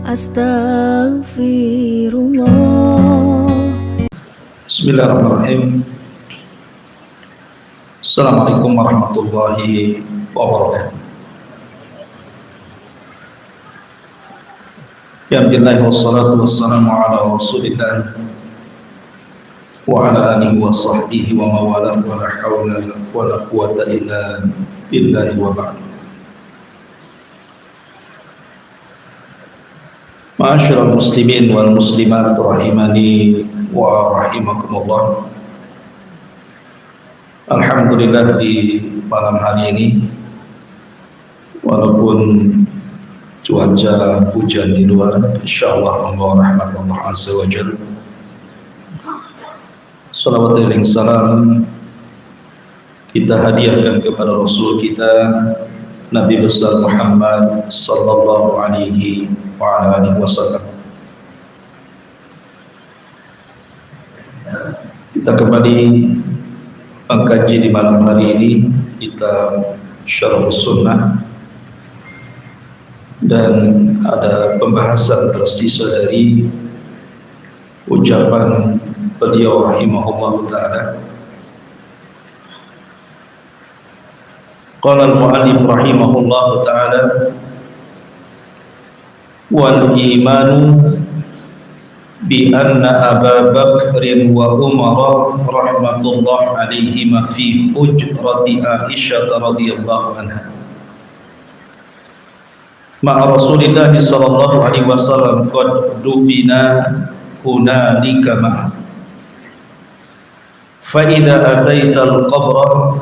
Astaghfirullah. Bismillahirrahmanirrahim. Assalamualaikum warahmatullahi wabarakatuh. Alhamdulillah wassalatu wassalamu ala rasulillah wa ala alihi wa sahbihi wa mawala wa la hawla wa la quwata illa billahi wa ba'd. Ma'asyiral muslimin wal muslimat rahimani wa rahimakumullah. Alhamdulillah di malam hari ini walaupun cuaca hujan di luar, insyaallah membawa rahmat Allah azza wa jalla. Salawat dan salam kita hadiahkan kepada Rasul kita Nabi besar Muhammad sallallahu alaihi wa ala alihi wasallam. Kita kembali mengkaji di malam hari ini kitab Syarh Sunnah, dan ada pembahasan tersisa dari ucapan beliau rahimahullah ta'ala. Qala al-mu'allif rahimahullah ta'ala, wal imanu bi anna Aba Bakrin wa Umar rahmatullah alaihima fi ujrati Aisyah radhiyallahu anha ma'a Rasulillah sallallahu alaihi wasallam qad dufina hunalika ma'a fa idza ataita al-qabra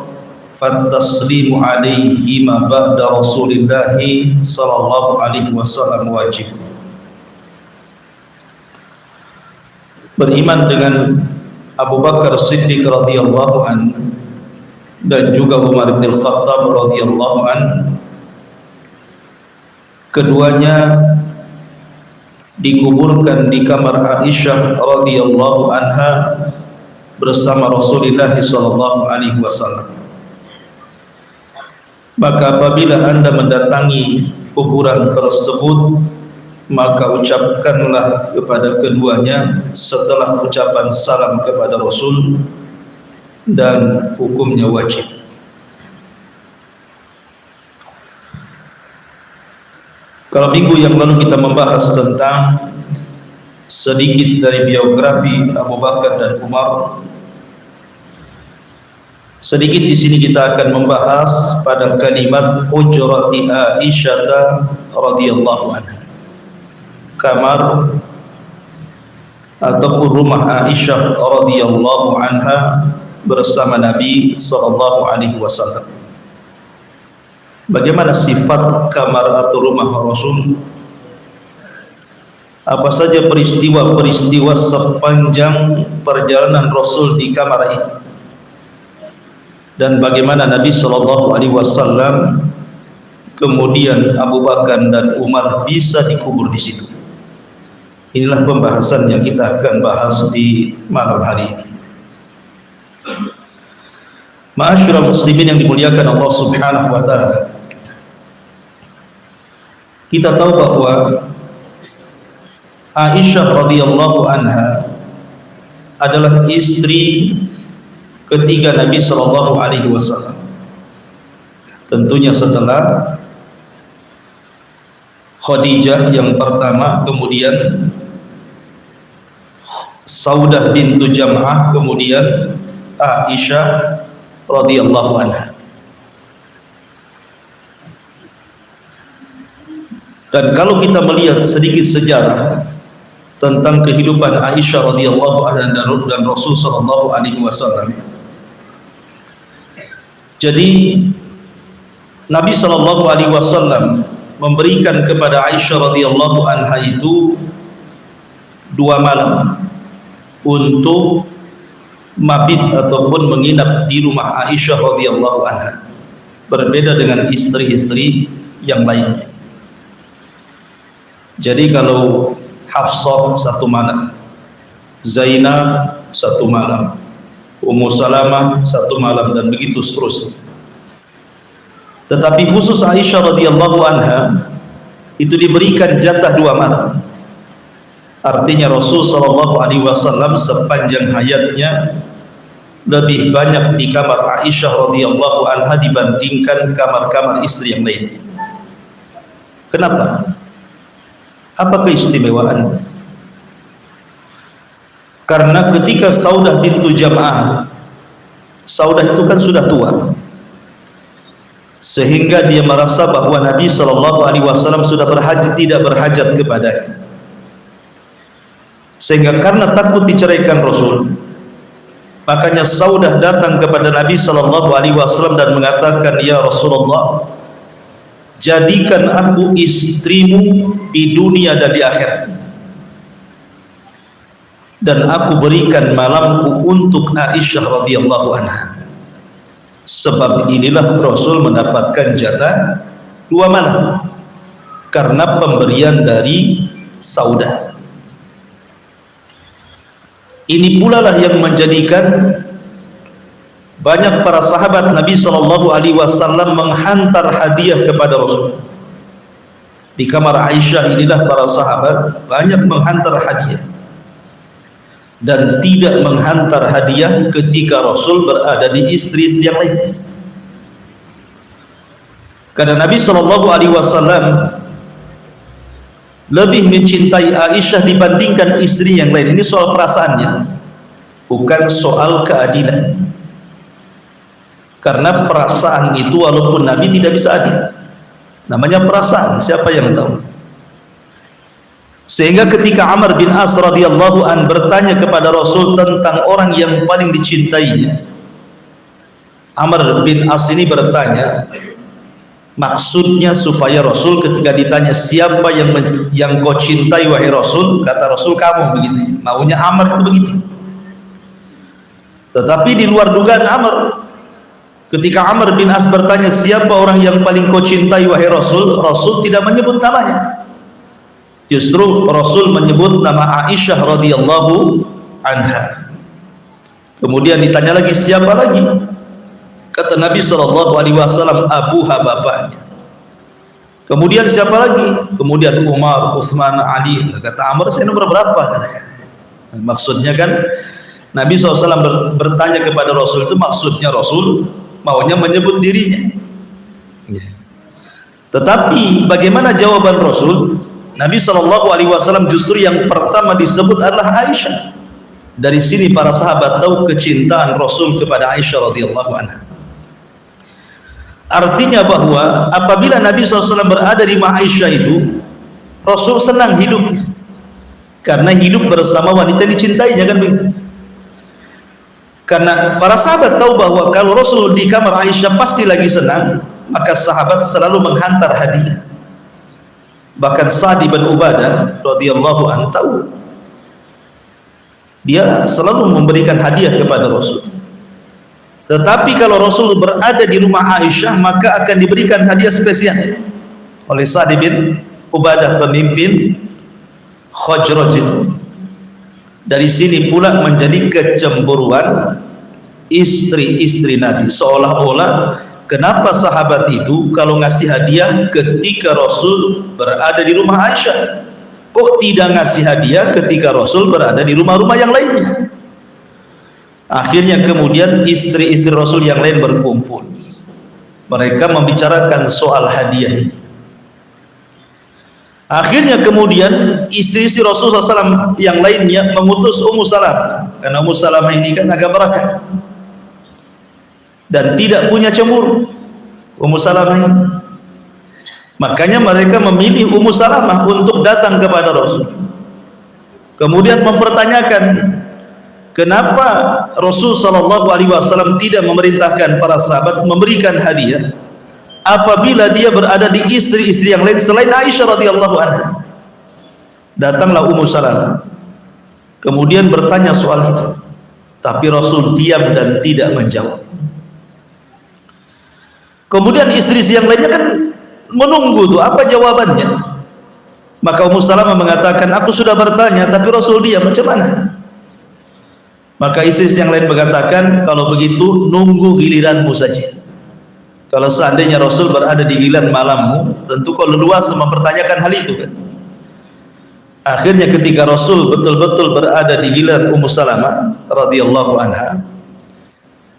fattaslimu alaihima ba'da Rasulillah sallallahu alaihi wasallam wajib. Beriman dengan Abu Bakar Siddiq radhiyallahu anhu dan juga Umar bin Khattab radhiyallahu anhu, keduanya dikuburkan di kamar Aisyah radhiyallahu anha bersama Rasulullah sallallahu alaihi wasallam. Maka apabila Anda mendatangi kuburan tersebut, maka ucapkanlah kepada keduanya setelah ucapan salam kepada Rasul, dan hukumnya wajib. Kalau minggu yang lalu kita membahas tentang sedikit dari biografi Abu Bakar dan Umar, sedikit di sini kita akan membahas pada kalimat ujrati Aisyah radhiyallahu anha, kamar ataupun rumah Aisyah radhiyallahu anha bersama Nabi sallallahu alaihi wasallam. Bagaimana sifat kamar atau rumah Rasul? Apa saja peristiwa-peristiwa sepanjang perjalanan Rasul di kamar ini? Dan bagaimana Nabi sallallahu alaihi wasallam kemudian Abu Bakar dan Umar bisa dikubur di situ? Inilah pembahasan yang kita akan bahas di malam hari ini. Ma'asyiral muslimin yang dimuliakan Allah Subhanahu wa taala. Kita tahu bahwa Aisyah radhiyallahu anha adalah istri ketiga Nabi sallallahu alaihi wasallam. Tentunya setelah Khadijah yang pertama, kemudian Saudah bintu Jam'ah, kemudian Aisyah radhiyallahu anha. Dan kalau kita melihat sedikit sejarah tentang kehidupan Aisyah radhiyallahu anha dan Rasul sallallahu alaihi wasallam, jadi Nabi sallallahu alaihi wasallam memberikan kepada Aisyah radhiyallahu anha itu 2 malam untuk mabit ataupun menginap di rumah Aisyah radhiyallahu anha, berbeda dengan istri-istri yang lainnya. Jadi kalau Hafsah 1 malam, Zainab 1 malam, Ummu Salamah 1 malam, dan begitu seterusnya. Tetapi khusus Aisyah radhiyallahu anha itu diberikan jatah 2 malam. Artinya Rasul SAW sepanjang hayatnya lebih banyak di kamar Aisyah radhiyallahu anha dibandingkan kamar-kamar istri yang lainnya. Kenapa? Apa keistimewaannya? Karena ketika Saudah bintu Jam'ah, Saudah itu kan sudah tua, sehingga dia merasa bahwa Nabi SAW sudah tidak berhajat kepadanya. Sehingga karena takut diceraikan Rasul, makanya Saudah datang kepada Nabi SAW dan mengatakan, "Ya Rasulullah, jadikan aku istrimu di dunia dan di akhirat, dan aku berikan malamku untuk Aisyah radhiyallahu anha." Sebab inilah Rasul mendapatkan jatah 2 malam karena pemberian dari Saudah. Ini pula lah yang menjadikan banyak para sahabat Nabi SAW menghantar hadiah kepada Rasul. Di kamar Aisyah inilah para sahabat banyak menghantar hadiah, dan tidak menghantar hadiah ketika Rasul berada di istri-istri yang lainnya. Karena Nabi SAW lebih mencintai Aisyah dibandingkan istri yang lain. Ini soal perasaannya, bukan soal keadilan. Karena perasaan itu walaupun Nabi tidak bisa adil, namanya perasaan, siapa yang tahu? Sehingga ketika Amr bin As radhiyallahu an bertanya kepada Rasul tentang orang yang paling dicintainya, Amr bin As ini bertanya, maksudnya supaya Rasul ketika ditanya siapa yang kau cintai wahai Rasul, kata Rasul kamu, begitu. Maunya Amr itu begitu. Tetapi di luar dugaan Amr, ketika Amr bin As bertanya siapa orang yang paling kau cintai wahai Rasul, Rasul tidak menyebut namanya. Justru Rasul menyebut nama Aisyah radhiyallahu anha. Kemudian ditanya lagi siapa lagi? Kata Nabi SAW, abuha, bapaknya. Kemudian siapa lagi? Kemudian Umar, Utsman, Ali. Kata Amr, saya nomor berapa? Maksudnya kan Nabi SAW bertanya kepada Rasul itu, maksudnya Rasul maunya menyebut dirinya. Tetapi bagaimana jawaban Rasul? Nabi SAW justru yang pertama disebut adalah Aisyah. Dari sini para sahabat tahu kecintaan Rasul kepada Aisyah radhiyallahu anha. Artinya bahwa apabila Nabi SAW berada di rumah Aisyah itu, Rasul senang hidupnya, karena hidup bersama wanita yang dicintainya, kan begitu. Karena para sahabat tahu bahwa kalau Rasul di kamar Aisyah pasti lagi senang, maka sahabat selalu menghantar hadiah. Bahkan Sa'd bin Ubadah radhiyallahu anhu tahu, dia selalu memberikan hadiah kepada Rasul. Tetapi kalau Rasul berada di rumah Aisyah, maka akan diberikan hadiah spesial oleh Sa'd bin Ubadah, pemimpin Khazraj itu. Dari sini pula menjadi kecemburuan istri-istri Nabi, seolah-olah kenapa sahabat itu kalau ngasih hadiah ketika Rasul berada di rumah Aisyah, kok tidak ngasih hadiah ketika Rasul berada di rumah-rumah yang lainnya? Akhirnya kemudian istri-istri Rasul yang lain berkumpul, mereka membicarakan soal hadiah ini. Akhirnya kemudian istri-istri Rasul SAW yang lainnya mengutus Ummu Salamah, karena Ummu Salamah ini kan agak berakat dan tidak punya cemburu. Ummu Salamah ini, makanya mereka memilih Ummu Salamah untuk datang kepada Rasul, kemudian mempertanyakan kenapa Rasul SAW tidak memerintahkan para sahabat memberikan hadiah apabila dia berada di istri-istri yang lain selain Aisyah radhiyallahu anha. Datanglah Ummu Salamah kemudian bertanya soal itu, tapi Rasul diam dan tidak menjawab. Kemudian istri-istri yang lainnya kan menunggu tuh apa jawabannya. Maka Ummu Salamah mengatakan, aku sudah bertanya tapi Rasul diam, macam mana? Maka istri yang lain mengatakan, kalau begitu nunggu giliranmu saja. Kalau seandainya Rasul berada di giliran malammu, tentu kau leluasa mempertanyakan hal itu kan. Akhirnya ketika Rasul betul-betul berada di giliran Ummu Salamah radhiyallahu anha,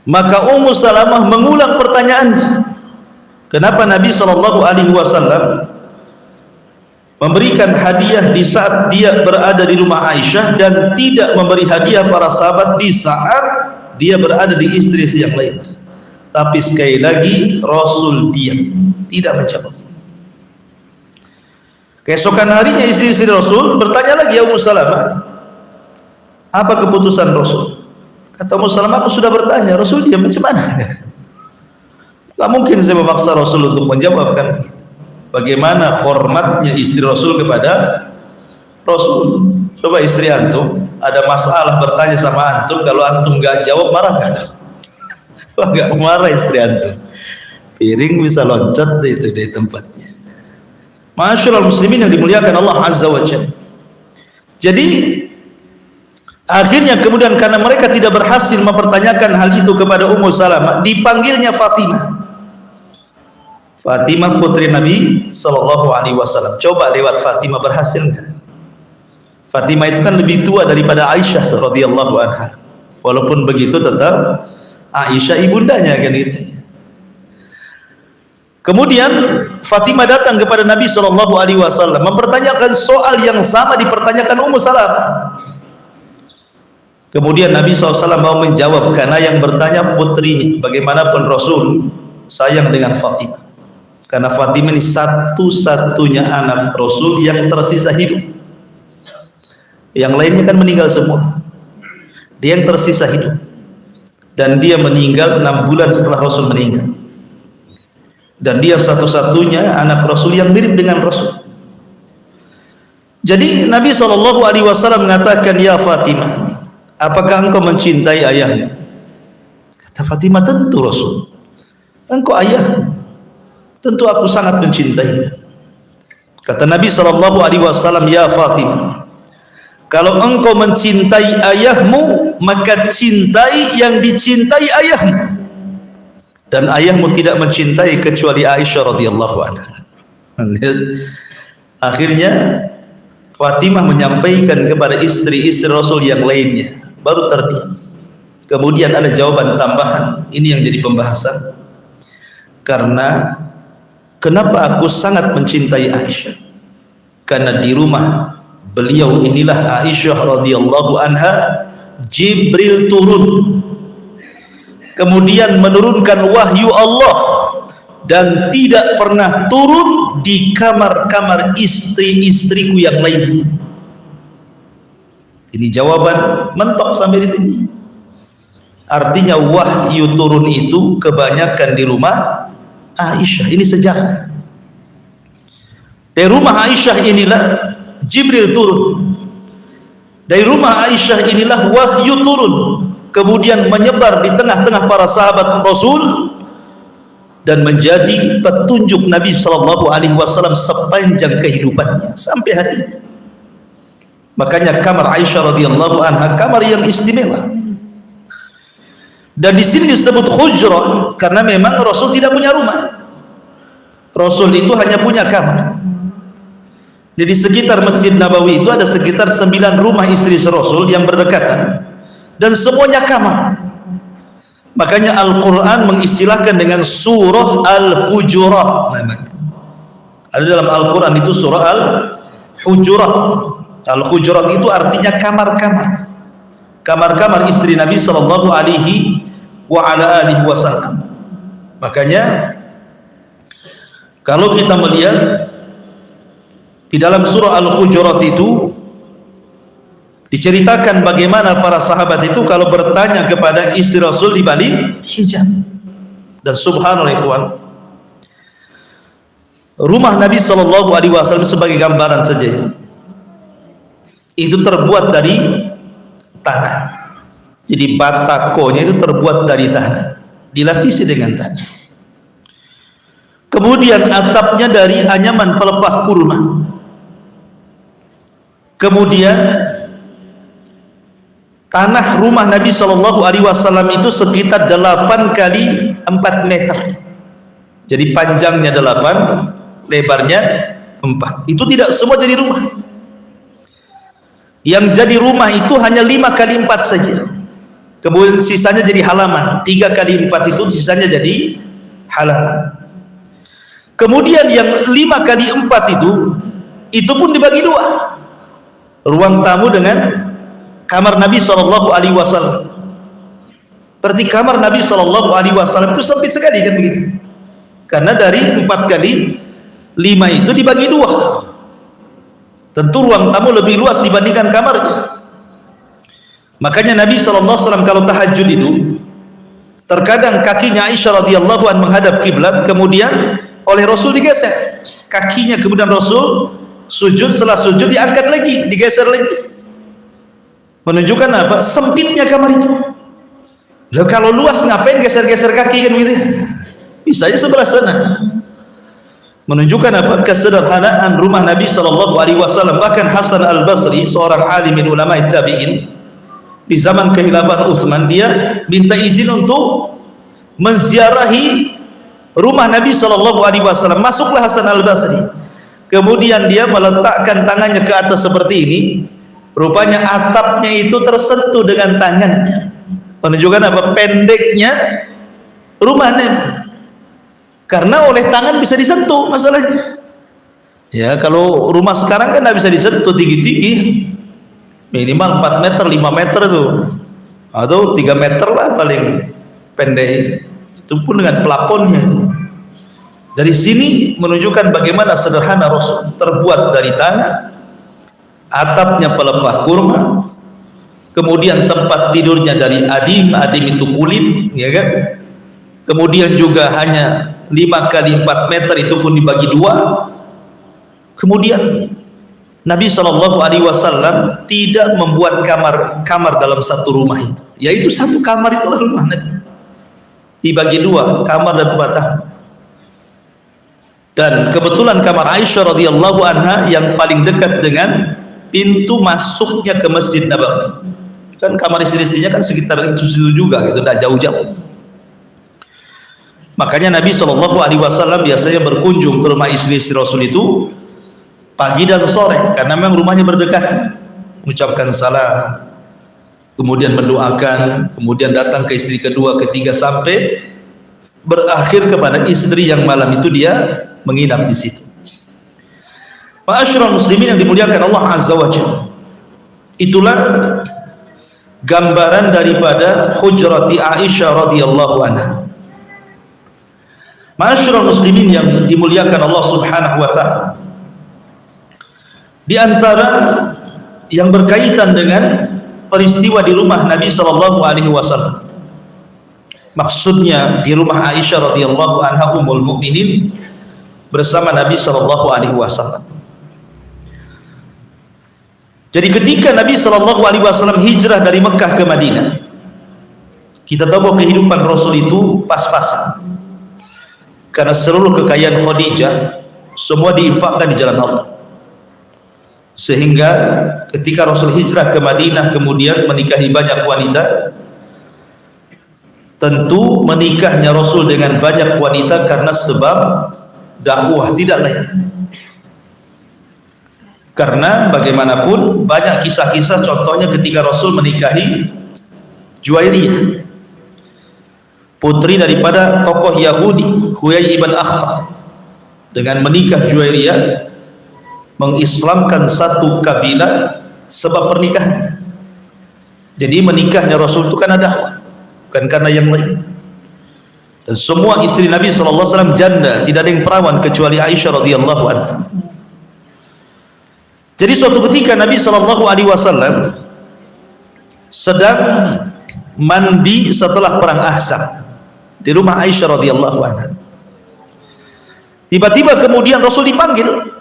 maka Ummu Salamah mengulang pertanyaannya. Kenapa Nabi SAW memberikan hadiah di saat dia berada di rumah Aisyah dan tidak memberi hadiah para sahabat di saat dia berada di istri yang lain? Tapi sekali lagi Rasul diam, tidak menjawab. Keesokan harinya istri-istri Rasul bertanya lagi, ya Ummu Salamah, apa keputusan Rasul? Kata Ummu Salamah, aku sudah bertanya, Rasul diam, macam mana? Gak mungkin saya memaksa Rasul untuk menjawab kan. Bagaimana hormatnya istri Rasul kepada Rasul. Coba istri antum ada masalah bertanya sama antum, kalau antum gak jawab marah gak? Gak marah istri antum, piring bisa loncat itu dari tempatnya. Masyaallah muslimin yang dimuliakan Allah Azza wa Jalla. Jadi akhirnya kemudian karena mereka tidak berhasil mempertanyakan hal itu kepada Ummu Salamah, dipanggilnya Fatimah. Fatimah putri Nabi Sallallahu Alaihi Wasallam. Coba lewat Fatimah berhasil nggak? Fatimah itu kan lebih tua daripada Aisyah radhiyallahu anha. Walaupun begitu tetap Aisyah ibundanya kan itu. Kemudian Fatimah datang kepada Nabi Sallallahu Alaihi Wasallam mempertanyakan soal yang sama dipertanyakan Ummu Salamah. Kemudian Nabi SAW mau menjawab karena yang bertanya putrinya. Bagaimanapun Rasul sayang dengan Fatimah. Karena Fatimah ini satu-satunya anak Rasul yang tersisa hidup. Yang lainnya kan meninggal semua. Dia yang tersisa hidup. Dan dia meninggal 6 bulan setelah Rasul meninggal. Dan dia satu-satunya anak Rasul yang mirip dengan Rasul. Jadi Nabi SAW mengatakan, ya Fatimah, apakah engkau mencintai ayahmu? Kata Fatimah, tentu Rasul. Engkau ayahmu. Tentu aku sangat mencintai. Kata Nabi SAW, ya Fatimah, kalau engkau mencintai ayahmu, maka cintai yang dicintai ayahmu. Dan ayahmu tidak mencintai kecuali Aisyah radhiyallahu anha. Akhirnya Fatimah menyampaikan kepada istri-istri Rasul yang lainnya, baru terdiam. Kemudian ada jawaban tambahan, ini yang jadi pembahasan. Karena kenapa aku sangat mencintai Aisyah? Karena di rumah beliau inilah Aisyah radhiyallahu anha, Jibril turun, kemudian menurunkan wahyu Allah, dan tidak pernah turun di kamar-kamar istri-istriku yang lainnya. Ini jawaban mentok sampai di sini. Artinya wahyu turun itu kebanyakan di rumah Aisyah. Ini sejarah. Dari rumah Aisyah inilah Jibril turun. Dari rumah Aisyah inilah wahyu turun, kemudian menyebar di tengah-tengah para sahabat Rasul dan menjadi petunjuk Nabi SAW sepanjang kehidupannya sampai hari ini. Makanya kamar Aisyah radhiyallahu anha kamar yang istimewa. Dan di sini disebut hujrah karena memang Rasul tidak punya rumah. Rasul itu hanya punya kamar. Jadi sekitar Masjid Nabawi itu ada sekitar 9 rumah istri Rasul yang berdekatan dan semuanya kamar. Makanya Al-Quran mengistilahkan dengan surah Al-Hujurat namanya. Ada dalam Al-Quran itu surah Al-Hujurat. Al-Hujurat itu artinya kamar-kamar. Kamar-kamar istri Nabi sallallahu alaihi wasallam. Makanya kalau kita melihat di dalam surah Al-Hujurat itu diceritakan bagaimana para sahabat itu kalau bertanya kepada istri Rasul di balik hijab. Dan subhanallah ikhwan, rumah Nabi sallallahu alaihi wasallam sebagai gambaran saja ya, itu terbuat dari tanah. Jadi batakonya itu terbuat dari tanah, dilapisi dengan tanah. Kemudian atapnya dari anyaman pelepah kurma. Kemudian tanah rumah Nabi Shallallahu Alaihi Wasallam itu sekitar 8 kali 4 meter. Jadi panjangnya 8, lebarnya 4. Itu tidak semua jadi rumah. Yang jadi rumah itu hanya 5 kali 4 saja. Kemudian sisanya jadi halaman. 3 kali 4 itu sisanya jadi halaman. Kemudian yang 5 kali 4 itu pun dibagi 2. Ruang tamu dengan kamar Nabi SAW. Berarti kamar Nabi SAW itu sempit sekali kan begitu. Karena dari 4 kali 5 itu dibagi 2. Tentu ruang tamu lebih luas dibandingkan kamarnya. Makanya Nabi SAW kalau tahajud itu terkadang kakinya Aisyah radhiyallahu anha menghadap kiblat, kemudian oleh Rasul digeser kakinya, kemudian Rasul sujud, setelah sujud diangkat lagi, digeser lagi, menunjukkan apa? Sempitnya kamar itu. Loh, kalau luas ngapain geser-geser kaki kan gitu? Bisa aja sebelah sana. Menunjukkan apa? Kesederhanaan rumah Nabi SAW. Bahkan Hasan Al-Basri, seorang alimin ulama tabi'in, di zaman kehilafan Utsman, dia minta izin untuk menziarahi rumah Nabi SAW. Masuklah Hasan Al-Basri, kemudian dia meletakkan tangannya ke atas seperti ini. Rupanya atapnya itu tersentuh dengan tangannya, menunjukkan apa? Pendeknya rumah Nabi, karena oleh tangan bisa disentuh masalahnya. Ya, kalau rumah sekarang kan tidak bisa disentuh, tinggi-tinggi, minimal 4 meter, 5 meter tuh, atau 3 meter lah paling pendek, itu pun dengan plafonnya. Dari sini menunjukkan bagaimana sederhana Rasul, terbuat dari tanah, atapnya pelepah kurma, kemudian tempat tidurnya dari adim itu kulit, ya kan? Kemudian juga hanya 5 kali 4 meter, itu pun dibagi 2. Kemudian Nabi SAW tidak membuat kamar dalam satu rumah itu, yaitu satu kamar itulah rumah Nabi, dibagi 2, kamar dan tempat tamu. Dan kebetulan kamar Aisyah radhiyallahu anha yang paling dekat dengan pintu masuknya ke Masjid Nabawi. Kan kamar istri-istrinya kan sekitar itu juga gitu, tidak jauh-jauh. Makanya Nabi SAW biasanya berkunjung ke rumah istri-istri Rasul itu pagi dan sore, karena memang rumahnya berdekatan. Mengucapkan salam, kemudian mendoakan, kemudian datang ke istri kedua, ketiga, sampai berakhir kepada istri yang malam itu dia menginap di situ. Ma'asyiral muslimin yang dimuliakan Allah Azza wa Jalla, itulah gambaran daripada hujrati Aisyah radhiyallahu anha. Ma'asyiral muslimin yang dimuliakan Allah Subhanahu wa taala, di antara yang berkaitan dengan peristiwa di rumah Nabi sallallahu alaihi wasallam, maksudnya di rumah Aisyah radhiyallahu anha ummul mukminin bersama Nabi sallallahu alaihi wasallam. Jadi ketika Nabi sallallahu alaihi wasallam hijrah dari Mekah ke Madinah, kita tahu bahwa kehidupan Rasul itu pas-pasan. Karena seluruh kekayaan Khadijah semua diinfakkan di jalan Allah. Sehingga ketika Rasul hijrah ke Madinah kemudian menikahi banyak wanita, tentu menikahnya Rasul dengan banyak wanita karena sebab dakwah, tidak lain. Karena bagaimanapun banyak kisah-kisah, contohnya ketika Rasul menikahi Juwairiyah, putri daripada tokoh Yahudi Huyai ibn Akhtab. Dengan menikah Juwairiyah mengislamkan satu kabilah sebab pernikahannya. Jadi menikahnya Rasul itu karena dakwah, bukan karena yang lain. Dan semua istri Nabi SAW janda, tidak ada yang perawan kecuali Aisyah radhiyallahu anha. Jadi suatu ketika Nabi SAW sedang mandi setelah perang Ahzab di rumah Aisyah radhiyallahu anha. Tiba-tiba kemudian Rasul dipanggil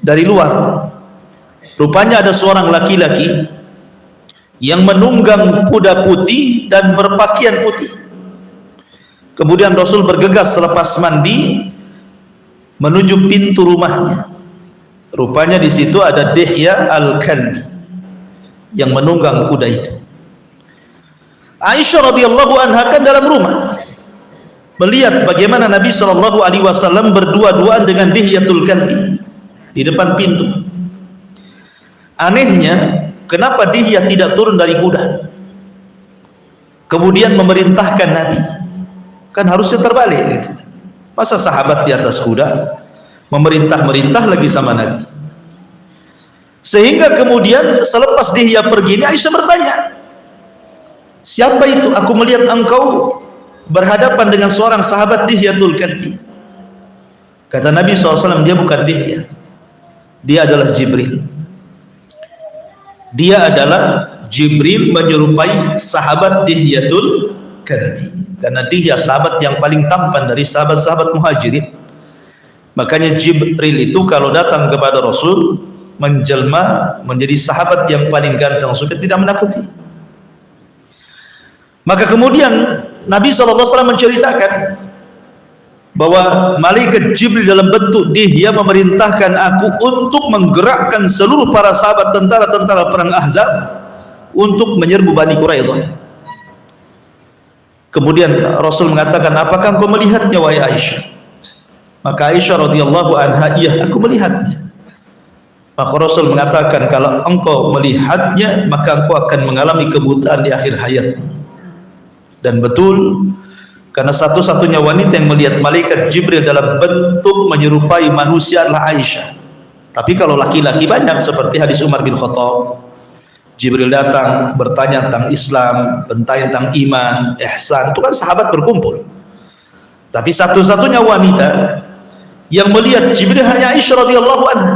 dari luar. Rupanya ada seorang laki-laki yang menunggang kuda putih dan berpakaian putih. Kemudian Rasul bergegas selepas mandi menuju pintu rumahnya. Rupanya di situ ada Dihya Al-Kalbi yang menunggang kuda itu. Aisyah radhiyallahu anha kan dalam rumah. melihat bagaimana Nabi Shallallahu Alaihi Wasallam berdua-duaan dengan Dihyatul Kalbi di depan pintu. Anehnya, kenapa Dihyah tidak turun dari kuda kemudian memerintahkan Nabi? Kan harusnya terbalik gitu. Masa sahabat di atas kuda memerintah lagi sama Nabi? Sehingga kemudian selepas Dihyah pergi, Aisyah bertanya, siapa itu? Aku melihat engkau berhadapan dengan seorang sahabat Dihyatul Kalbi. Kata Nabi SAW, dia bukan Dihyah, dia adalah Jibril. Dia adalah Jibril menyerupai sahabat Dihyatul Kalbi, karena Dihyah sahabat yang paling tampan dari sahabat-sahabat Muhajirin. Makanya Jibril itu kalau datang kepada Rasul menjelma menjadi sahabat yang paling ganteng supaya tidak menakuti. Maka kemudian Nabi SAW menceritakan bahwa malaikat Jibril dalam bentuk Dihyah memerintahkan aku untuk menggerakkan seluruh para sahabat tentara-tentara perang Ahzab untuk menyerbu Bani Quraidah. Kemudian Rasul mengatakan, apakah engkau melihatnya wahai Aisyah? Maka Aisyah radhiyallahu anha, iya aku melihatnya. Maka Rasul mengatakan, kalau engkau melihatnya maka engkau akan mengalami kebutaan di akhir hayatmu. Dan betul, karena satu-satunya wanita yang melihat malaikat Jibril dalam bentuk menyerupai manusia adalah Aisyah. Tapi kalau laki-laki banyak, seperti hadis Umar bin Khattab, Jibril datang bertanya tentang Islam, bertanya tentang iman, ihsan, itu kan sahabat berkumpul. Tapi satu-satunya wanita yang melihat Jibril hanya Aisyah radhiyallahu anha.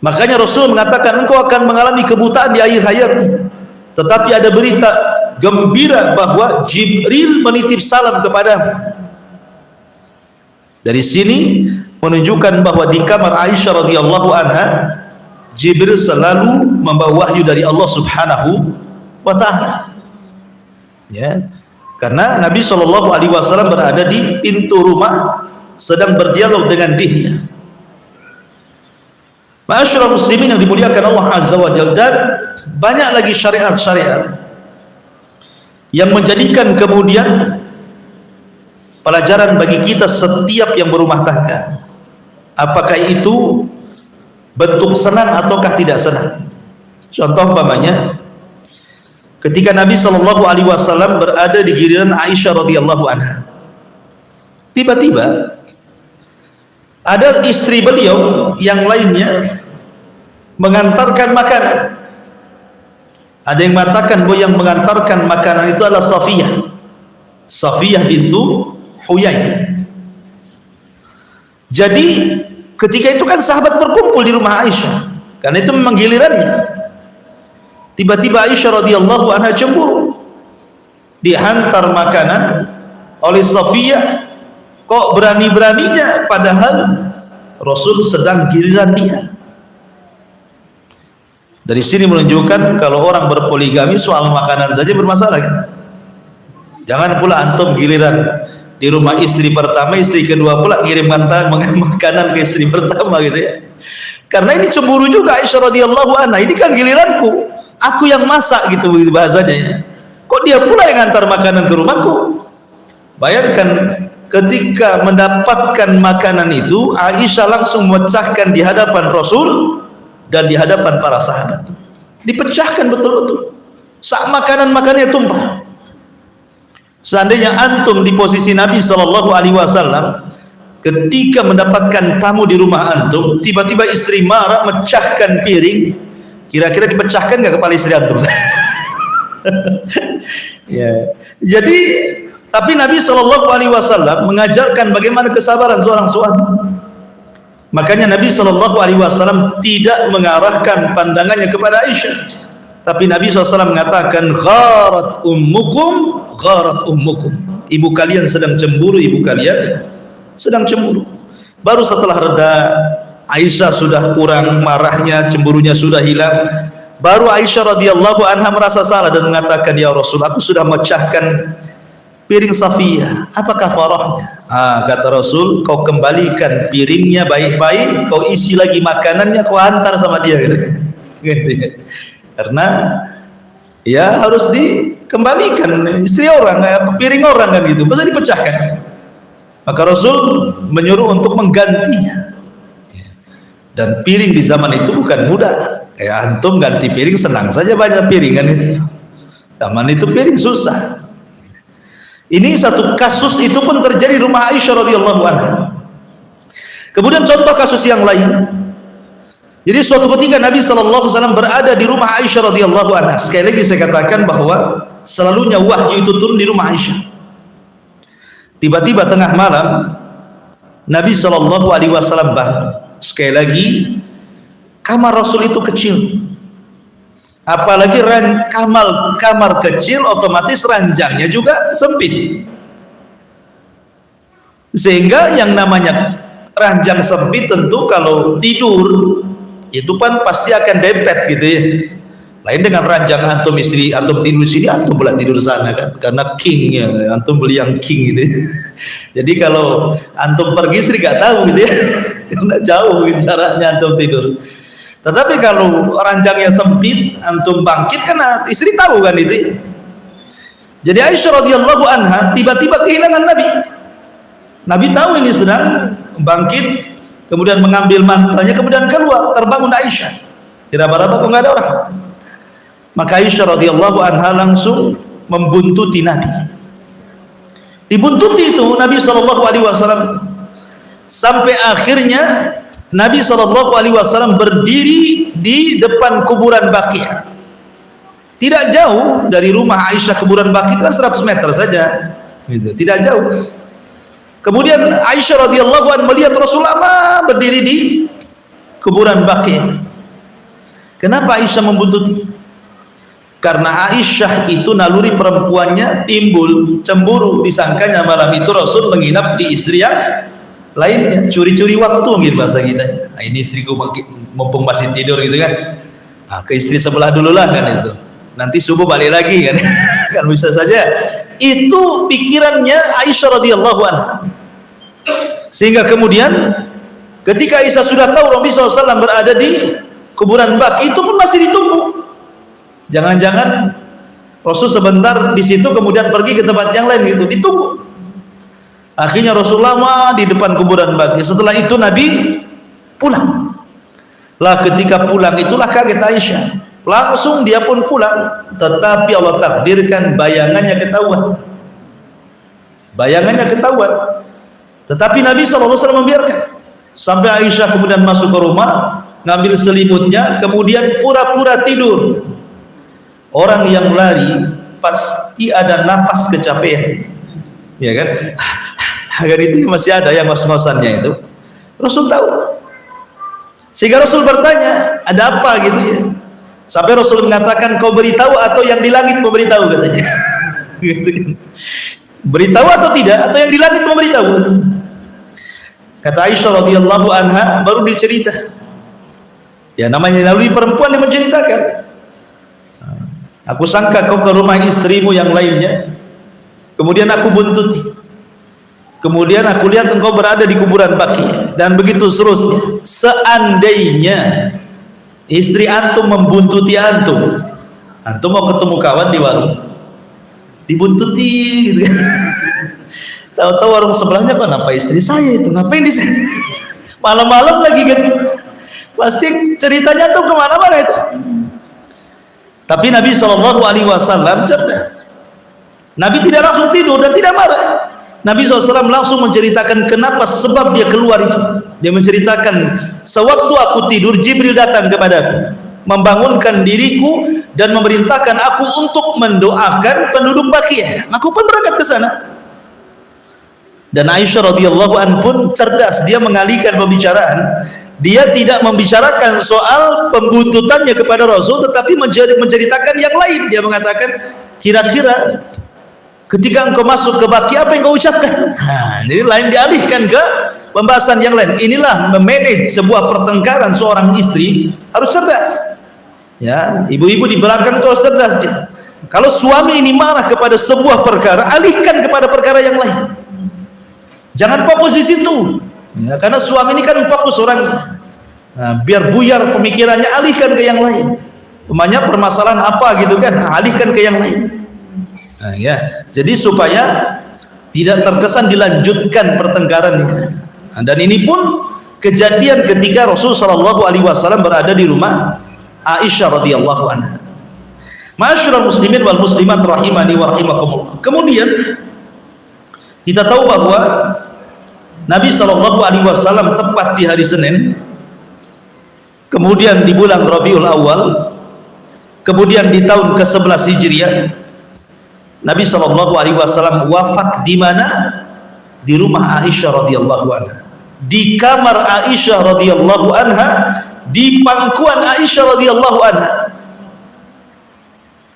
Makanya Rasul mengatakan, engkau akan mengalami kebutaan di akhir hayatmu. Tetapi ada berita gembira bahwa Jibril menitip salam kepadamu. Dari sini menunjukkan bahwa di kamar Aisyah radhiyallahu anha, Jibril selalu membawa wahyu dari Allah Subhanahu wa taala. Ya. Karena Nabi Shallallahu alaihi wasallam berada di pintu rumah sedang berdialog dengan Dihyah. Ma'asyiral muslimin yang dimuliakan Allah Azza wa Jalla, dan banyak lagi syariat-syariat yang menjadikan kemudian pelajaran bagi kita setiap yang berumah tangga. Apakah itu bentuk senang ataukah tidak senang? Contoh umpamanya, ketika Nabi Shallallahu Alaihi Wasallam berada di giliran Aisyah radhiyallahu anha, tiba-tiba ada istri beliau yang lainnya mengantarkan makanan. Ada yang mengatakan bahwa yang mengantarkan makanan itu adalah Safiyah bintu Huyai. Jadi ketika itu kan sahabat berkumpul di rumah Aisyah, karena itu memang gilirannya. Tiba-tiba Aisyah radhiyallahu anha cemburu, dihantar makanan oleh Safiyah. Kok berani-beraninya padahal Rasul sedang giliran dia. Dari sini menunjukkan kalau orang berpoligami soal makanan saja bermasalah kan. Jangan pula antum giliran di rumah istri pertama, istri kedua pula ngirim makanan ke istri pertama gitu ya. Karena ini cemburu juga Aisyah radhiyallahu anha. Ini kan giliranku, aku yang masak gitu bahasanya ya. Kok dia pula yang antar makanan ke rumahku? Bayangkan ketika mendapatkan makanan itu, Aisyah langsung memecahkan di hadapan Rasul dan di hadapan para sahabat. Dipecahkan betul-betul. Saat makanan-makanannya tumpah. Seandainya antum di posisi Nabi Shallallahu Alaihi Wasallam, ketika mendapatkan tamu di rumah antum, tiba-tiba istri marah mecahkan piring, kira-kira dipecahkan nggak kepala istri antum? Ya. Jadi tapi Nabi Shallallahu Alaihi Wasallam mengajarkan bagaimana kesabaran seorang suami. Makanya Nabi Shallallahu Alaihi Wasallam tidak mengarahkan pandangannya kepada Aisyah, tapi Nabi SAW mengatakan, gharat ummukum, ibu kalian sedang cemburu, ibu kalian sedang cemburu. Baru setelah reda, Aisyah sudah kurang marahnya, cemburunya sudah hilang. Baru Aisyah radhiyallahu anha merasa salah dan mengatakan, ya Rasul, aku sudah memecahkan piring Safiyah, apa kafarahnya? Kata Rasul, kau kembalikan piringnya baik-baik, kau isi lagi makanannya, kau hantar sama dia gitu. Gitu ya. Karena ya harus kembalikan istri orang, piring orang kan gitu, masa dipecahkan. Maka Rasul menyuruh untuk menggantinya. Dan piring di zaman itu bukan mudah. Kayak antum ganti piring senang saja, banyak piring kan itu. Zaman itu piring susah. Ini satu kasus, itu pun terjadi di rumah Aisyah radhiyallahu anha. Kemudian contoh kasus yang lain. Jadi suatu ketika Nabi SAW berada di rumah Aisyah radhiyallahu anha. Sekali lagi saya katakan bahwa selalunya wahyu itu turun di rumah Aisyah. Tiba-tiba tengah malam Nabi SAW bangun. Sekali lagi, kamar Rasul itu kecil. Apalagi kamar kecil, otomatis ranjangnya juga sempit. Sehingga yang namanya ranjang sempit tentu kalau tidur itu kan pasti akan dempet gitu ya. Lain dengan ranjang antum, istri antum tidur sini, antum pula tidur sana kan, karena kingnya antum beli yang king gitu ya. Jadi kalau antum pergi, istri gak tahu gitu ya, karena jauh gitu jaraknya antum tidur. Tetapi kalau ranjangnya sempit, antum bangkit kan istri tahu kan itu ya. Jadi Aisyah radhiyallahu anha tiba-tiba kehilangan Nabi. Nabi tahu ini sedang bangkit, kemudian mengambil mantelnya, kemudian keluar. Terbangun Aisyah, diraba-raba kok nggak ada orang. Maka Aisyah radhiyallahu anha langsung membuntuti Nabi. Dibuntuti itu Nabi SAW sampai akhirnya Nabi SAW berdiri di depan kuburan Baqi'. Tidak jauh dari rumah Aisyah kuburan Baqi' kan 100 meter saja, gitu. Tidak jauh. Kemudian Aisyah radhiyallahu anha melihat Rasulullah berdiri di kuburan Baqi'. Kenapa Aisyah membuntuti? Karena Aisyah itu naluri perempuannya timbul cemburu, disangkanya malam itu Rasul menginap di istri yang lainnya, curi-curi waktu mungkin bahasa kita. Nah, ini istriku mumpung masih tidur gitu kan, ke istri sebelah dulu lah kan itu, nanti subuh balik lagi kan. Kan bisa saja. Itu pikirannya Aisyah radhiyallahu anha. Sehingga kemudian ketika Aisyah sudah tahu Nabi SAW berada di kuburan Baqi', itu pun masih ditunggu. Jangan-jangan Rasul sebentar di situ kemudian pergi ke tempat yang lain gitu, ditunggu. Akhirnya Rasulullah di depan kuburan Baqi'. Setelah itu Nabi pulang. Lah ketika pulang itulah kaget Aisyah. Langsung dia pun pulang, tetapi Allah takdirkan bayangannya ketahuan. Bayangannya ketahuan. Tetapi Nabi SAW membiarkan. Sampai Aisyah kemudian masuk ke rumah, ngambil selimutnya, kemudian pura-pura tidur. Orang yang lari pasti ada nafas kecapean, ya kan? Agar itu masih ada yang ngos-ngosannya itu. Rasul tahu. Sehingga Rasul bertanya, ada apa gitu ya? Sampai Rasul mengatakan, kau beritahu atau yang di langit memberitahu, katanya. Gitu kan. Beritahu atau tidak, atau yang di langit memberitahu. Kata Aisyah radhiyallahu anha, baru dicerita. Ya namanya naluri perempuan, dia menceritakan. Aku sangka kau ke rumah istrimu yang lainnya, kemudian aku buntuti. Kemudian aku lihat engkau berada di kuburan Baqi', dan begitu seterusnya. Seandainya istri antum membuntuti antum mau ketemu kawan di warung, dibuntuti gitu. Tahu-tahu warung sebelahnya, kok kenapa istri saya itu ngapain di sini? Malam-malam lagi kan, pasti ceritanya tuh kemana-mana itu. Tapi Nabi SAW cerdas. Nabi tidak langsung tidur dan tidak marah. Nabi SAW langsung menceritakan kenapa sebab dia keluar itu. Dia menceritakan, sewaktu aku tidur Jibril datang kepadaku, membangunkan diriku dan memerintahkan aku untuk mendoakan penduduk Baqi'. Aku pun berangkat ke sana. Dan Aisyah radhiyallahu anha pun cerdas, dia mengalihkan pembicaraan. Dia tidak membicarakan soal pembuntutannya kepada Rasul, tetapi menceritakan yang lain. Dia mengatakan, kira-kira ketika engkau masuk ke Baqi', apa yang kau ucapkan? Jadi lain dialihkan ke pembahasan yang lain. Inilah memanage sebuah pertengkaran seorang istri, harus cerdas. Ya, ibu-ibu di belakang itu harus cerdas dia. Kalau suami ini marah kepada sebuah perkara, alihkan kepada perkara yang lain. Jangan fokus di situ. Ya, karena suami ini kan fokus orangnya. Nah, biar buyar pemikirannya, alihkan ke yang lain. Umpamanya permasalahan apa gitu kan, alihkan ke yang lain. Nah, ya. Jadi supaya tidak terkesan dilanjutkan pertengkarannya. Nah, dan ini pun kejadian ketika Rasulullah SAW berada di rumah Aisyah radhiyallahu anha. Ma'asyiral muslimin wal muslimat rahimani wa rahimakumullah. Kemudian kita tahu bahwa Nabi SAW tepat di hari Senin, kemudian di bulan Rabiul Awal, kemudian di tahun ke-11 Hijriah, Nabi SAW wafat di mana? Di rumah Aisyah radhiyallahu anha, di kamar Aisyah radhiyallahu anha, di pangkuan Aisyah radhiyallahu anha.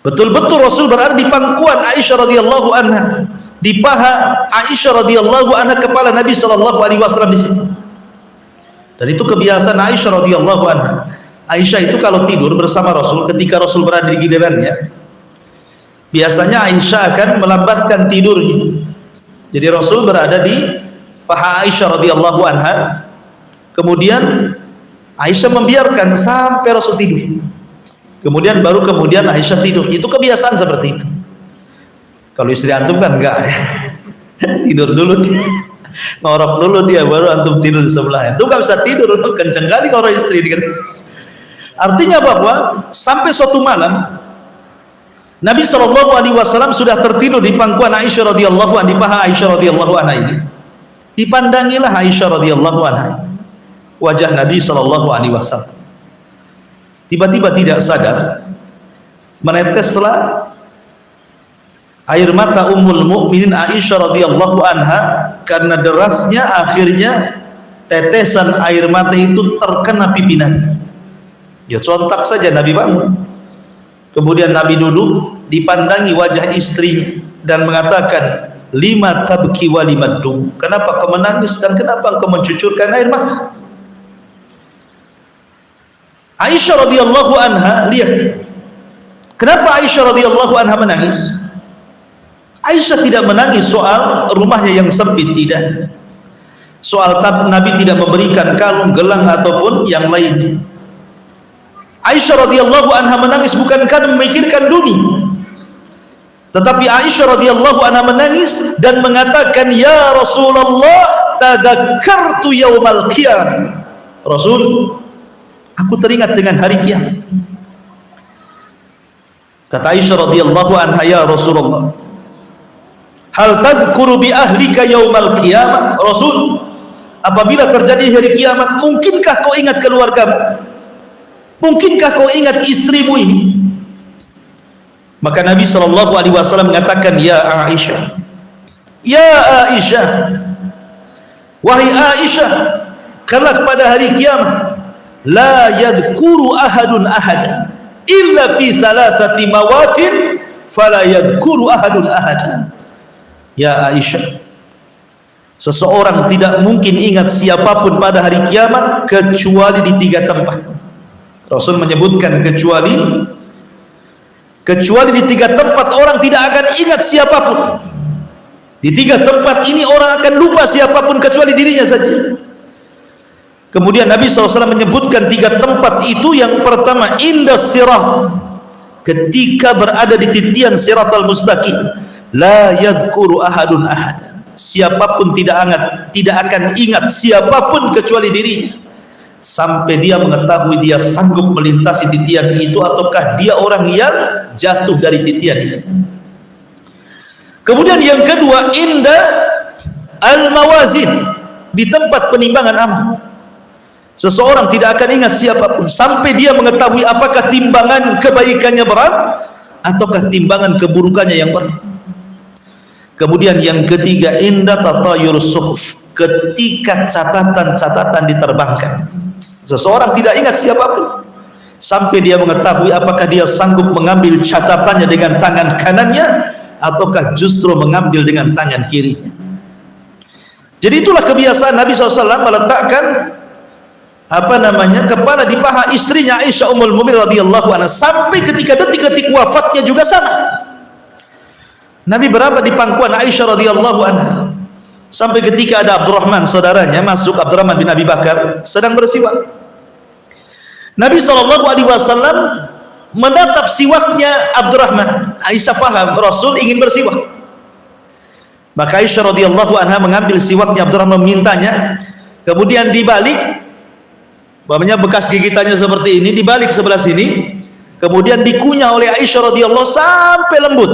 Betul-betul Rasul berada di pangkuan Aisyah radhiyallahu anha, di paha Aisyah radhiyallahu anha, kepala Nabi SAW di sini. Dan itu kebiasaan Aisyah radhiyallahu anha. Aisyah itu kalau tidur bersama Rasul, ketika Rasul berada di gilirannya, biasanya Aisyah akan melambatkan tidurnya. Jadi Rasul berada di paha Aisyah radhiyallahu anha, kemudian Aisyah membiarkan sampai Rasul tidur, kemudian Aisyah tidur. Itu kebiasaan seperti itu. Kalau istri antum kan enggak ya. Tidur dulu dia, ngorok dulu dia, baru antum tidur di sebelahnya. Itu enggak bisa tidur, kenceng kali kalau istri dikata. Artinya bahwa sampai suatu malam Nabi SAW sudah tertidur di pangkuan Aisyah radhiyallahu anha, di paha Aisyah radhiyallahu anha ini. Dipandangilah Aisyah radhiyallahu anha wajah Nabi SAW. Tiba-tiba tidak sadar meneteslah air mata Ummul Mukminin Aisyah radhiyallahu anha, karena derasnya akhirnya tetesan air mata itu terkena pipi Nabi. Ya sontak saja Nabi bangun. Kemudian Nabi duduk, dipandangi wajah istrinya dan mengatakan, lima tabki wa lima dum, kenapa kau menangis dan kenapa kau mencucurkan air mata? Aisyah radhiyallahu anha, lihat kenapa Aisyah radhiyallahu anha menangis. Aisyah tidak menangis soal rumahnya yang sempit, tidak. Soal Nabi tidak memberikan kalung, gelang ataupun yang lainnya. Aisyah radhiyallahu anha menangis bukan karena memikirkan dunia, tetapi Aisyah radhiyallahu anha menangis dan mengatakan, ya Rasulullah, tadzakartu yaumal qiyamah. Rasul, aku teringat dengan hari kiamat. Kata Aisyah radhiyallahu anha, ya Rasulullah, hal tadhkuru bi ahlika yaumal qiyamah? Rasul, apabila terjadi hari kiamat, mungkinkah kau ingat keluargamu? Mungkinkah kau ingat istrimu ini? Maka Nabi SAW mengatakan, ya Aisyah, ya Aisyah, wahai Aisyah, kelak pada hari kiamat, la yadhkuru ahadun ahada illa fi thalathati mawatin fala yadhkuru ahadun ahada. Ya Aisyah, seseorang tidak mungkin ingat siapapun pada hari kiamat kecuali di 3 tempat. Rasul menyebutkan kecuali di 3 tempat orang tidak akan ingat siapapun. Di 3 tempat ini orang akan lupa siapapun kecuali dirinya saja. Kemudian Nabi SAW menyebutkan 3 tempat itu. Yang pertama, indas sirat, ketika berada di titian siratal mustaqim, la yadhkuru ahadun ahada, siapapun tidak akan ingat siapapun kecuali dirinya, sampai dia mengetahui dia sanggup melintasi titian itu ataukah dia orang yang jatuh dari titian itu. Kemudian yang kedua, inda al-mawazin, di tempat penimbangan amal, seseorang tidak akan ingat siapapun sampai dia mengetahui apakah timbangan kebaikannya berat ataukah timbangan keburukannya yang berat. Kemudian yang ketiga, inda tatayurus suhuf, ketika catatan-catatan diterbangkan, seseorang tidak ingat siapapun sampai dia mengetahui apakah dia sanggup mengambil catatannya dengan tangan kanannya ataukah justru mengambil dengan tangan kirinya. Jadi itulah kebiasaan Nabi SAW meletakkan kepala di paha istrinya Aisyah Ummul Mukminin radhiyallahu anha sampai ketika detik-detik wafatnya juga sama. Nabi berada di pangkuan Aisyah radhiyallahu anha sampai ketika ada Abdurrahman saudaranya masuk, Abdurrahman bin Abi Bakar sedang bersiwak. Nabi SAW menatap siwaknya Abdurrahman. Aisyah paham Rasul ingin bersiwak, maka Aisyah radhiyallahu anha mengambil siwaknya Abdurrahman, memintanya, kemudian dibalik, umpamanya bekas gigitannya seperti ini, dibalik sebelah sini, kemudian dikunyah oleh Aisyah radhiyallahu sampai lembut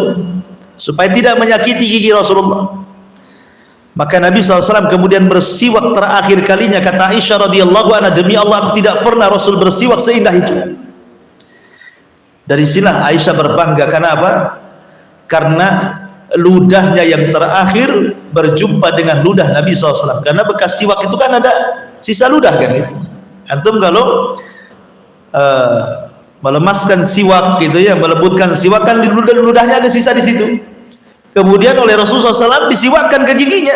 supaya tidak menyakiti gigi Rasulullah. Maka Nabi SAW kemudian bersiwak terakhir kalinya, kata Aisyah radhiyallahu anha, demi Allah aku tidak pernah Rasul bersiwak seindah itu. Dari sinilah Aisyah berbangga. Karena apa? Karena ludahnya yang terakhir berjumpa dengan ludah Nabi SAW. Karena bekas siwak itu kan ada sisa ludah kan itu. Antum kalau melemaskan siwak gitu ya, melembutkan siwak kan ludahnya ada sisa di situ. Kemudian oleh Rasulullah SAW disiwakkan ke giginya,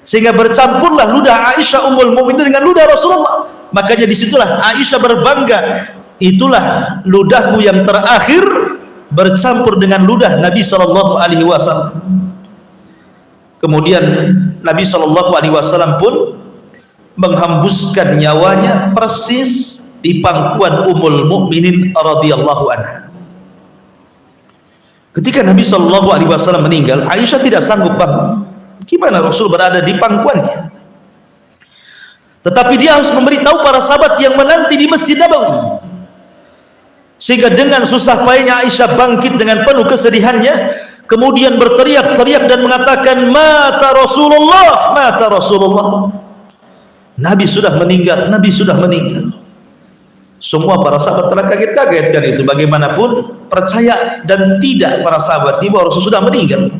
sehingga bercampurlah ludah Aisyah Ummul Mukminin dengan ludah Rasulullah. Makanya disitulah Aisyah berbangga, itulah ludahku yang terakhir bercampur dengan ludah Nabi SAW. Kemudian Nabi SAW pun menghembuskan nyawanya persis di pangkuan Ummul Mukminin radhiyallahu anha. Ketika Nabi SAW meninggal, Aisyah tidak sanggup bangun. Gimana Rasul berada di pangkuannya? Tetapi dia harus memberitahu para sahabat yang menanti di Masjid Nabawi. Sehingga dengan susah payahnya Aisyah bangkit dengan penuh kesedihannya, kemudian berteriak-teriak dan mengatakan, mata Rasulullah, mata Rasulullah. Nabi sudah meninggal, Nabi sudah meninggal. Semua para sahabat telah kaget-kaget kan itu. Bagaimanapun percaya dan tidak para sahabat ini bahwa Rasul sudah meninggal.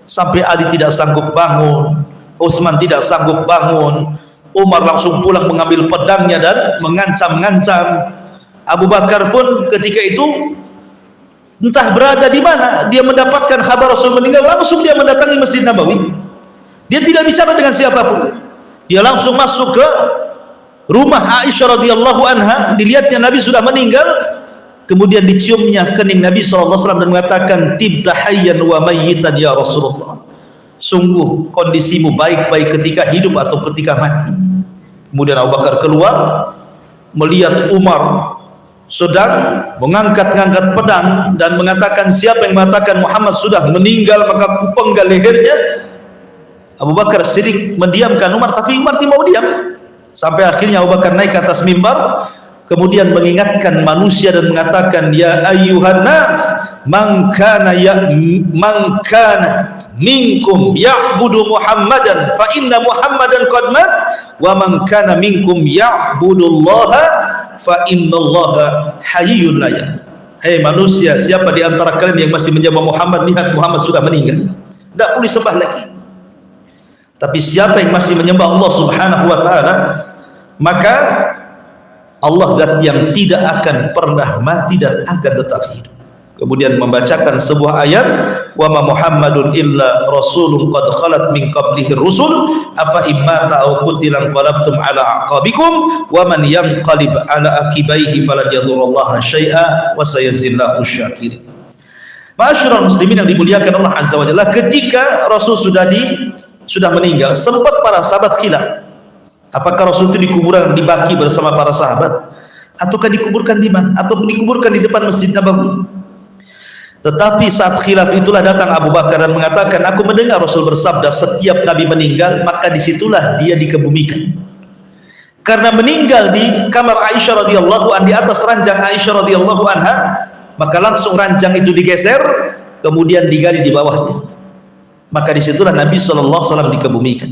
Sampai Ali tidak sanggup bangun, Utsman tidak sanggup bangun, Umar langsung pulang mengambil pedangnya dan mengancam-ngancam. Abu Bakar pun ketika itu entah berada di mana, dia mendapatkan kabar Rasul meninggal, langsung dia mendatangi Masjid Nabawi. Dia tidak bicara dengan siapapun, dia langsung masuk ke rumah Aisyah radhiyallahu anha. Dilihatnya Nabi sudah meninggal, kemudian diciumnya kening Nabi SAW dan mengatakan, tibta hayyan wa mayyitan ya Rasulullah, sungguh kondisimu baik-baik ketika hidup atau ketika mati. Kemudian Abu Bakar keluar, melihat Umar sedang mengangkat-ngangkat pedang dan mengatakan, siapa yang mengatakan Muhammad sudah meninggal maka kupenggal lehernya. Abu Bakar Siddiq mendiamkan Umar, tapi Umar tidak mau diam. Sampai akhirnya Abu Bakar naik ke atas mimbar, kemudian mengingatkan manusia dan mengatakan, ya ayyuhan nas, man kana minkum ya'budu Muhammadan fa inna Muhammadan qad mat, wa man kana minkum ya'budullaha fa innallaha hayyun la yamut. Hei manusia, siapa di antara kalian yang masih menyembah Muhammad, lihat Muhammad sudah meninggal, tidak boleh sembah lagi. Tapi siapa yang masih menyembah Allah Subhanahu wa taala, maka Allah zat yang tidak akan pernah mati dan akan tetap hidup. Kemudian membacakan sebuah ayat, wa ma Muhammadun illa rasulun qad khalat min qablihi rusul afa immata aw qutila qalabtum ala aqabikum wa man yanqalib ala akibaihi falan yadurrallaha syai'a wa sayazillahu syakirin. Ma'asyiral muslimin yang dimuliakan Allah Azza wa Jalla, ketika Rasul sudah meninggal, sempat para sahabat khilaf, apakah Rasul itu dikuburkan di Baqi bersama para sahabat, ataukah dikuburkan di mana, atau dikuburkan di depan Masjid Nabawi. Tetapi saat khilaf itulah datang Abu Bakar dan mengatakan, aku mendengar Rasul bersabda, setiap Nabi meninggal maka disitulah dia dikebumikan. Karena meninggal di kamar Aisyah radhiyallahu anha, di atas ranjang Aisyah radhiyallahu anha, maka langsung ranjang itu digeser, kemudian digali di bawahnya. Maka disitulah Nabi SAW dikebumikan.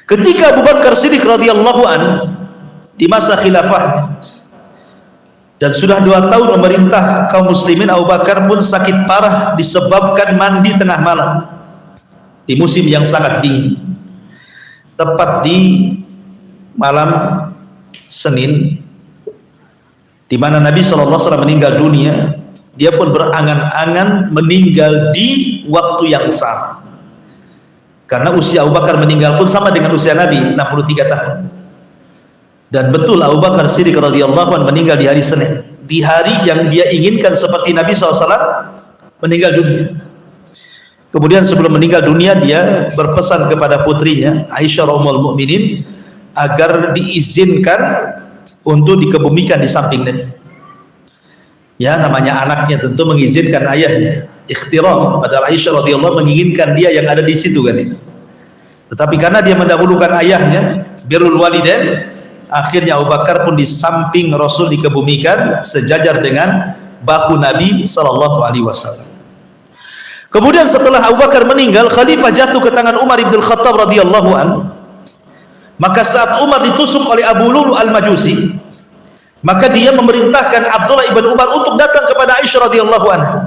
Ketika Abu Bakar Siddiq radhiyallahu anhu di masa khilafahnya dan sudah 2 tahun memerintah kaum muslimin, Abu Bakar pun sakit parah disebabkan mandi tengah malam di musim yang sangat dingin. Tepat di malam Senin di mana Nabi SAW meninggal dunia, dia pun berangan-angan meninggal di waktu yang sama. Karena usia Abu Bakar meninggal pun sama dengan usia Nabi, 63 tahun. Dan betul Abu Bakar Siddiq radhiyallahu anhu meninggal di hari Senin, di hari yang dia inginkan seperti Nabi SAW meninggal dunia. Kemudian sebelum meninggal dunia, dia berpesan kepada putrinya Aisyah Ummul Mukminin agar diizinkan untuk dikebumikan di samping Nabi. Ya, namanya anaknya tentu mengizinkan ayahnya. Ikhtiram, padahal Aisyah radhiyallahu menginginkan dia yang ada di situ kan itu. Tetapi karena dia mendahulukan ayahnya, birrul walidain, akhirnya Abu Bakar pun di samping Rasul dikebumikan sejajar dengan bahu Nabi sallallahu alaihi wasallam. Kemudian setelah Abu Bakar meninggal, khalifah jatuh ke tangan Umar bin Khattab radhiyallahu anhu. Maka saat Umar ditusuk oleh Abu Lulu al-Majusi, maka dia memerintahkan Abdullah ibn Umar untuk datang kepada Aisyah radhiyallahu anha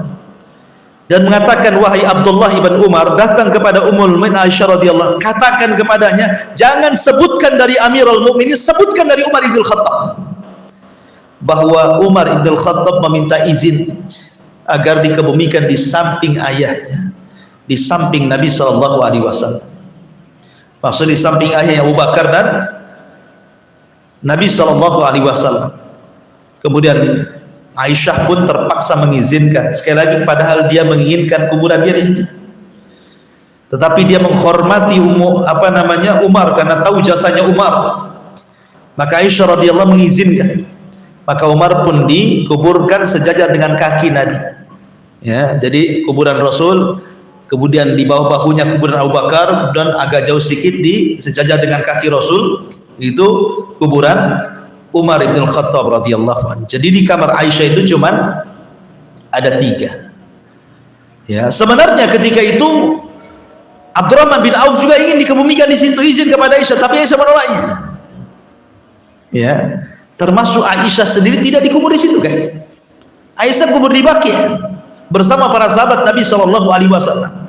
dan mengatakan, wahai Abdullah ibn Umar, datang kepada Ummul Mukminin Aisyah radhiyallahu anha, katakan kepadanya, jangan sebutkan dari Amirul Mukminin, sebutkan dari Umar ibn Khattab, bahwa Umar ibn Khattab meminta izin agar dikebumikan di samping ayahnya, di samping Nabi sallallahu alaihi wasallam. Maksud di samping ayahnya Abu Bakar dan Nabi sallallahu alaihi wasallam. Kemudian Aisyah pun terpaksa mengizinkan. Sekali lagi, padahal dia menginginkan kuburan dia di situ. Tetapi dia menghormati Umar karena tahu jasanya Umar. Maka Aisyah radhiyallahu mengizinkan. Maka Umar pun dikuburkan sejajar dengan kaki Nabi. Ya, jadi kuburan Rasul, kemudian di bawah bahunya kuburan Abu Bakar, dan agak jauh sedikit sejajar dengan kaki Rasul itu kuburan Umar bin Khattab radhiyallahu anhu. Jadi di kamar Aisyah itu cuman ada 3. Ya, sebenarnya ketika itu Abdurrahman bin Auf juga ingin dikebumikan di situ, izin kepada Aisyah, tapi Aisyah menolaknya. Ya, termasuk Aisyah sendiri tidak dikubur di situ kan. Aisyah kubur di Baqi bersama para sahabat Nabi sallallahu alaihi wasallam.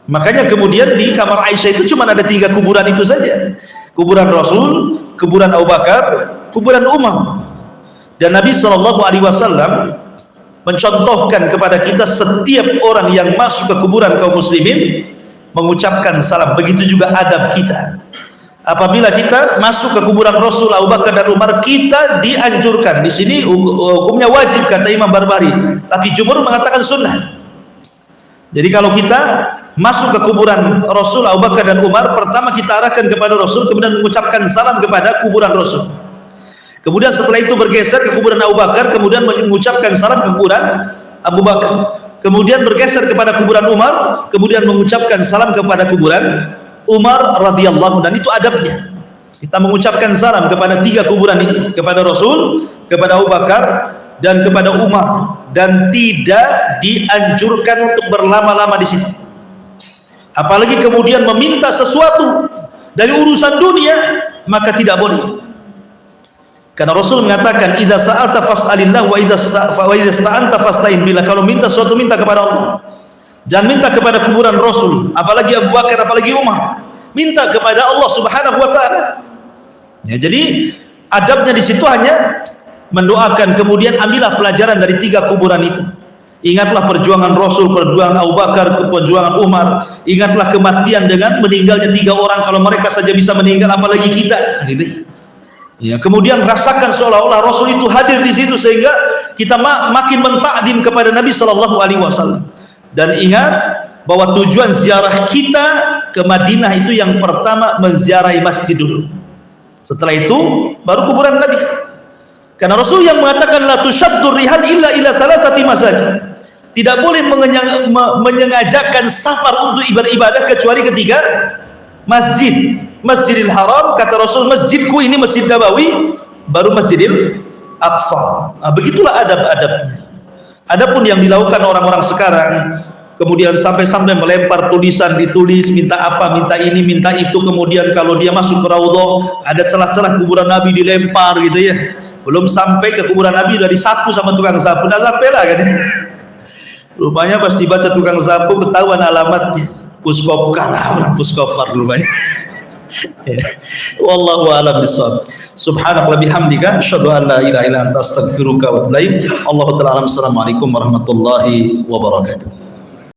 Makanya kemudian di kamar Aisyah itu cuma ada 3 kuburan itu saja. Kuburan Rasul, kuburan Abu Bakar, kuburan Umar. Dan Nabi sallallahu alaihi wasallam mencontohkan kepada kita setiap orang yang masuk ke kuburan kaum muslimin mengucapkan salam. Begitu juga adab kita. Apabila kita masuk ke kuburan Rasul, Abu Bakar dan Umar, kita dianjurkan. Di sini hukumnya wajib kata Imam Barbari, tapi jumhur mengatakan sunnah. Jadi kalau kita masuk ke kuburan Rasul, Abu Bakar dan Umar, pertama kita arahkan kepada Rasul, kemudian mengucapkan salam kepada kuburan Rasul. Kemudian setelah itu bergeser ke kuburan Abu Bakar, kemudian mengucapkan salam ke kuburan Abu Bakar. Kemudian bergeser kepada kuburan Umar, kemudian mengucapkan salam kepada kuburan Umar radhiyallahu, dan itu adabnya. Kita mengucapkan salam kepada 3 kuburan ini, kepada Rasul, kepada Abu Bakar, dan kepada Umar, dan tidak dianjurkan untuk berlama-lama di situ. Apalagi kemudian meminta sesuatu dari urusan dunia, maka tidak boleh. Karena Rasul mengatakan, idza sa'alta fas'alillah wa idza sta'anta fasta'in billah. Kalau minta sesuatu, minta kepada Allah. Jangan minta kepada kuburan Rasul, apalagi Abu Bakar, apalagi Umar. Minta kepada Allah Subhanahu wa taala. Ya, jadi adabnya di situ hanya mendoakan, kemudian ambillah pelajaran dari 3 kuburan itu. Ingatlah perjuangan Rasul, perjuangan Abu Bakar, perjuangan Umar. Ingatlah kematian dengan meninggalnya 3 orang. Kalau mereka saja bisa meninggal, apalagi kita, gitu. Ya, kemudian rasakan seolah-olah Rasul itu hadir di situ, sehingga kita makin mentakdim kepada Nabi sallallahu alaihi wasallam. Dan ingat bahwa tujuan ziarah kita ke Madinah itu yang pertama menziarahi masjid dulu. Setelah itu baru kuburan Nabi. Karena Rasul yang mengatakan la tushaddur rihal illa ila thalathati masajid. Tidak boleh menyengajakan safar untuk beribadah kecuali ketiga masjid. Masjidil Haram, kata Rasul, masjidku ini Masjid Nabawi, baru Masjidil Aqsa. Nah, begitulah adab-adabnya. Adapun yang dilakukan orang-orang sekarang, kemudian sampai-sampai melempar tulisan, ditulis minta apa, minta ini, minta itu, kemudian kalau dia masuk ke Raudhah ada celah-celah kuburan Nabi dilempar gitu ya. Belum sampai ke kuburan Nabi udah disapu sama tukang sapu, udah sampai lah kan. Rupanya pas dibaca tukang sapu ketahuan alamatnya, Puskopkar, orang Puskopkar rupanya. Wallahu a'lam bishawab. Subhanallah bihamdika asyhadu an la ilaha illa anta astaghfiruka wa atubu ilaik. Allahu ta'ala. Assalamualaikum warahmatullahi wabarakatuh.